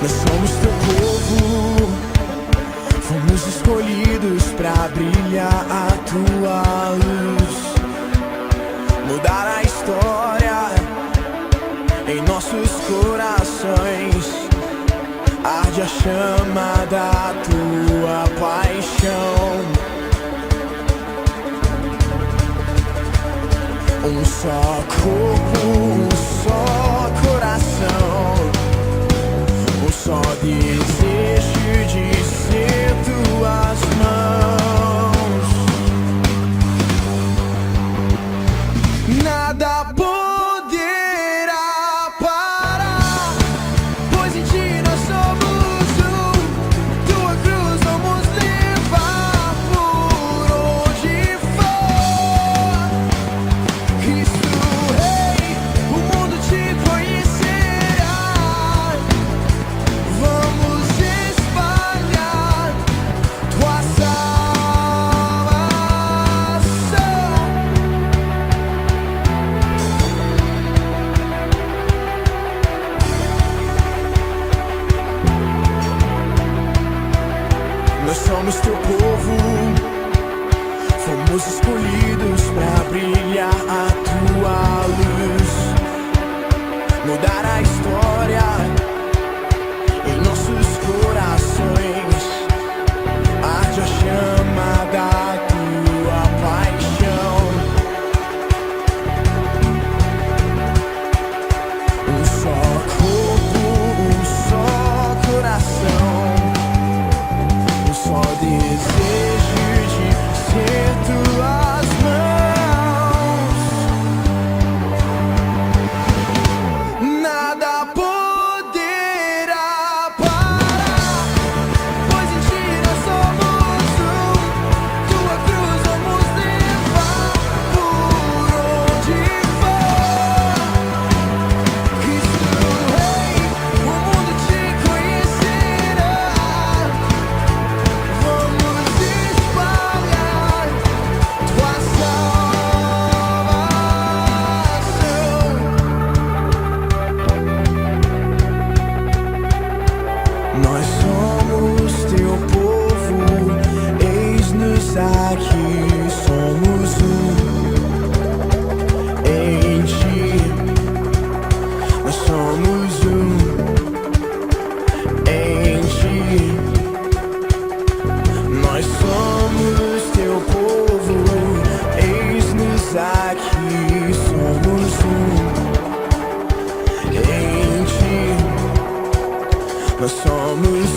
Nós somos teu povo, fomos escolhidos pra brilhar a tua luz, mudar a história em nossos corações. Arde a chama da tua paixão. Um só corpo, um só coração, um só desejo de ser tuas mãos. Nada poderá parar, pois em ti nós somos um. Tua cruz vamos levar por onde for. Cristo Rei, o mundo te conhecerá. Vamos espalhar tua salvação. Nós somos teu povo, fomos escolhidos pra brilhar a tua luz, mudar a história em nossos corações. Arde a chama da tua paixão. Um só corpo, um só coração, um só desejo de ser tuas mãos. Nada poderá parar, pois em ti nós somos um. Tua cruz vamos levar por onde for. Cristo Rei, o mundo te conhecerá. Vamos espalhar tua salvação. Nós somos teu povo, eis-nos aqui, somos em ti. Nós somos em ti. Nós somos teu povo, eis-nos aqui, somos em ti. Nós somos